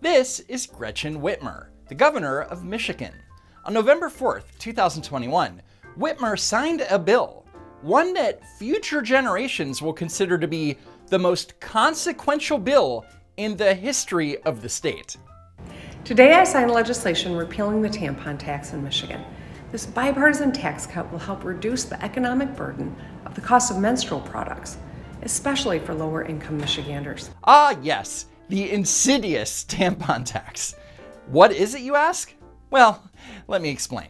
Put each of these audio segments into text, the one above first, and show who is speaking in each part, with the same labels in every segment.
Speaker 1: This is Gretchen Whitmer, the governor of Michigan. On November 4th, 2021, Whitmer signed a bill, one that future generations will consider to be the most consequential bill in the history of the state.
Speaker 2: Today I signed legislation repealing the tampon tax in Michigan. This bipartisan tax cut will help reduce the economic burden of the cost of menstrual products, especially for lower income Michiganders.
Speaker 1: Ah yes, the insidious tampon tax. What is it, you ask? Well, let me explain.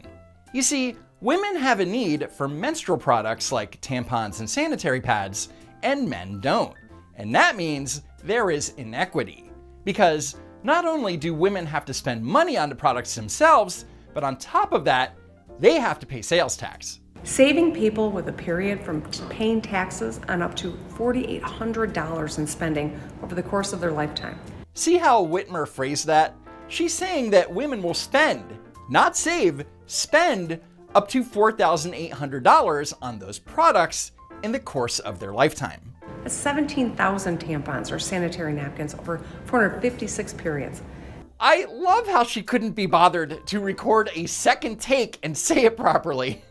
Speaker 1: You see, women have a need for menstrual products like tampons and sanitary pads, and men don't. And that means there is inequity. Because not only do women have to spend money on the products themselves, but on top of that, they have to pay sales tax.
Speaker 2: Saving people with a period from paying taxes on up to $4,800 in spending over the course of their lifetime.
Speaker 1: See how Whitmer phrased that? She's saying that women will spend, not save, spend up to $4,800 on those products in the course of their lifetime.
Speaker 2: That's 17,000 tampons or sanitary napkins over 456 periods.
Speaker 1: I love how she couldn't be bothered to record a second take and say it properly.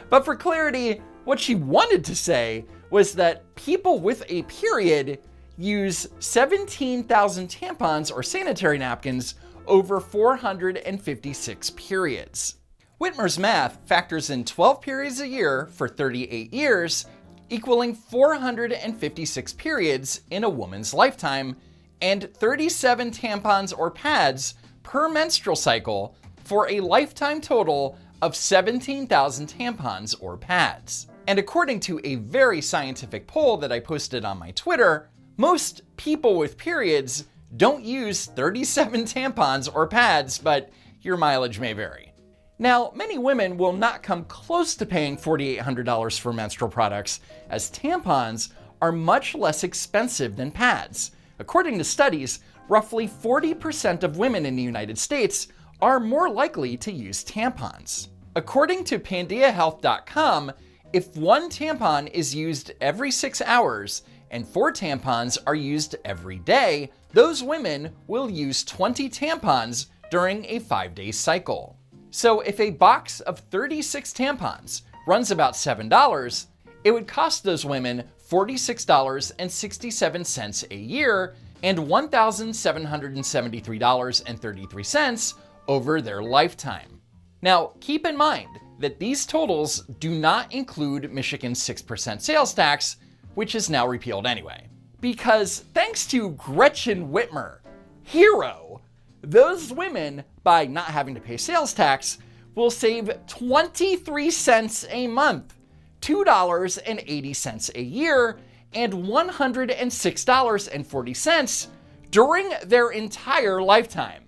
Speaker 1: But for clarity, what she wanted to say was that people with a period use 17,000 tampons or sanitary napkins over 456 periods. Whitmer's math factors in 12 periods a year for 38 years, equaling 456 periods in a woman's lifetime, and 37 tampons or pads per menstrual cycle for a lifetime total of 17,000 tampons or pads. And according to a very scientific poll that I posted on my Twitter, most people with periods don't use 37 tampons or pads, but your mileage may vary. Now, many women will not come close to paying $4,800 for menstrual products, as tampons are much less expensive than pads. According to studies, roughly 40% of women in the United States are more likely to use tampons. According to PandeaHealth.com, if one tampon is used every 6 hours and 4 tampons are used every day, those women will use 20 tampons during a 5-day cycle. So if a box of 36 tampons runs about $7, it would cost those women $46.67 a year and $1,773.33 over their lifetime. Now, keep in mind that these totals do not include Michigan's 6% sales tax, which is now repealed anyway. Because thanks to Gretchen Whitmer, hero, those women, by not having to pay sales tax, will save 23 cents a month, $2.80 a year, and $106.40 during their entire lifetime.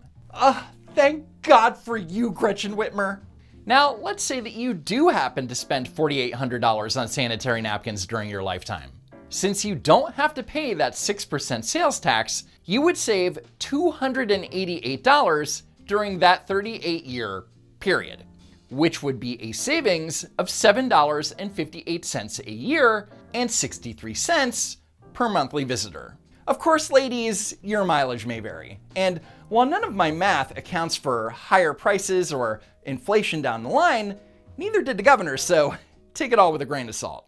Speaker 1: Thank God for you, Gretchen Whitmer. Now, let's say that you do happen to spend $4,800 on sanitary napkins during your lifetime. Since you don't have to pay that 6% sales tax, you would save $288 during that 38-year period, which would be a savings of $7.58 a year and 63 cents per monthly visitor. Of course, ladies, your mileage may vary. And while none of my math accounts for higher prices or inflation down the line, neither did the governor, so take it all with a grain of salt.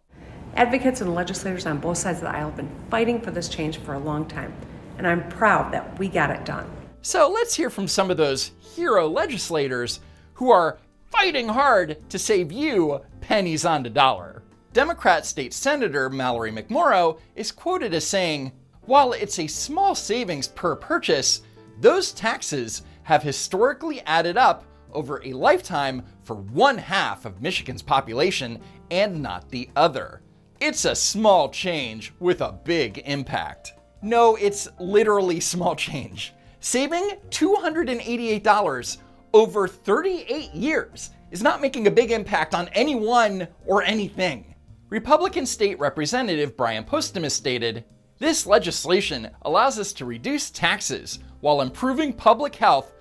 Speaker 2: Advocates and legislators on both sides of the aisle have been fighting for this change for a long time, and I'm proud that we got it done.
Speaker 1: So let's hear from some of those hero legislators who are fighting hard to save you pennies on the dollar. Democrat State Senator Mallory McMorrow is quoted as saying, "While it's a small savings per purchase, those taxes have historically added up over a lifetime for 1/2 of Michigan's population and not the other. It's a small change with a big impact." No, it's literally small change. Saving $288 over 38 years is not making a big impact on anyone or anything. Republican State Representative Brian Postumus stated, "This legislation allows us to reduce taxes while improving public health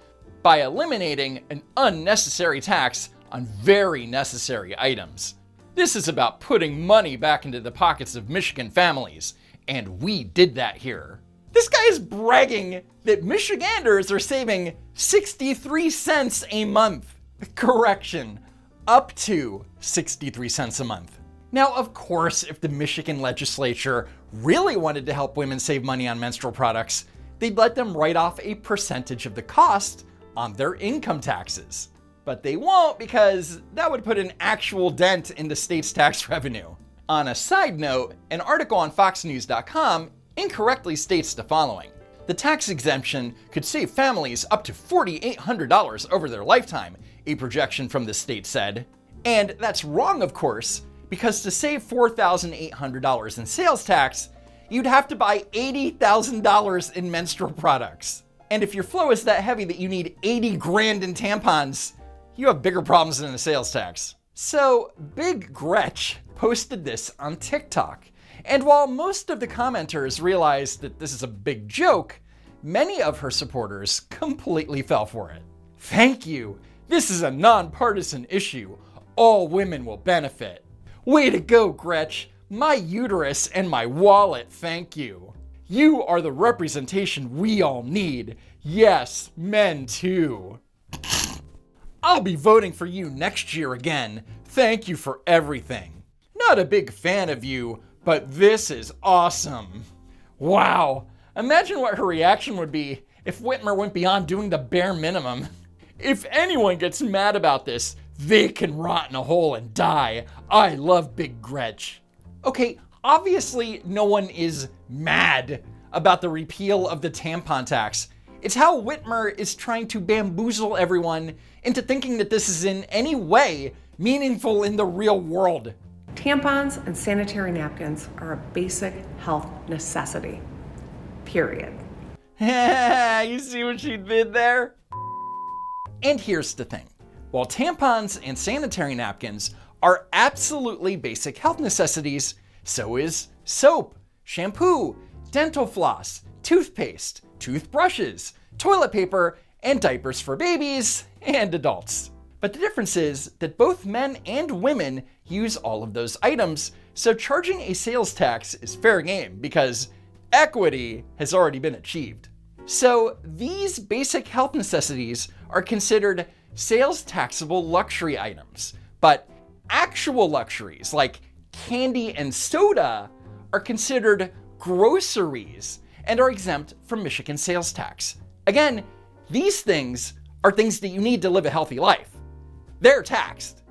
Speaker 1: by eliminating an unnecessary tax on very necessary items. This is about putting money back into the pockets of Michigan families, and we did that here." This guy is bragging that Michiganders are saving 63 cents a month. Correction, up to 63 cents a month. Now, of course, if the Michigan legislature really wanted to help women save money on menstrual products, they'd let them write off a percentage of the cost on their income taxes. But they won't, because that would put an actual dent in the state's tax revenue. On a side note, an article on foxnews.com incorrectly states the following: the tax exemption could save families up to $4,800 over their lifetime, a projection from the state said. And that's wrong, of course, because to save $4,800 in sales tax, you'd have to buy $80,000 in menstrual products. And if your flow is that heavy that you need 80 grand in tampons, you have bigger problems than a sales tax. So Big Gretch posted this on TikTok. And while most of the commenters realized that this is a big joke, many of her supporters completely fell for it. Thank you. This is a nonpartisan issue. All women will benefit. Way to go, Gretch. My uterus and my wallet, thank you. You are the representation we all need. Yes, men too. I'll be voting for you next year again. Thank you for everything. Not a big fan of you, but this is awesome. Wow. Imagine what her reaction would be if Whitmer went beyond doing the bare minimum. If anyone gets mad about this, they can rot in a hole and die. I love Big Gretch. Okay, obviously no one is mad about the repeal of the tampon tax. It's how Whitmer is trying to bamboozle everyone into thinking that this is in any way meaningful in the real world.
Speaker 2: Tampons and sanitary napkins are a basic health necessity. Period.
Speaker 1: You see what she did there? And here's the thing. While tampons and sanitary napkins are absolutely basic health necessities, so is soap, shampoo, dental floss, toothpaste, toothbrushes, toilet paper, and diapers for babies and adults. But the difference is that both men and women use all of those items, so charging a sales tax is fair game because equity has already been achieved. So these basic health necessities are considered sales taxable luxury items, but actual luxuries like candy and soda are considered groceries and are exempt from Michigan sales tax. Again, these things are things that you need to live a healthy life. They're taxed.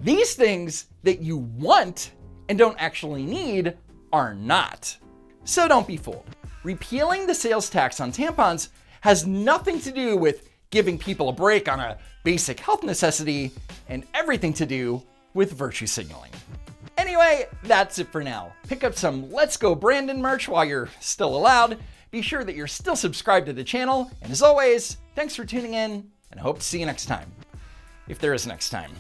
Speaker 1: These things that you want and don't actually need are not. So don't be fooled. Repealing the sales tax on tampons has nothing to do with giving people a break on a basic health necessity and everything to do with virtue signaling. Anyway, that's it for now. Pick up some Let's Go Brandon merch while you're still allowed. Be sure that you're still subscribed to the channel. And as always, thanks for tuning in and I hope to see you next time. If there is next time.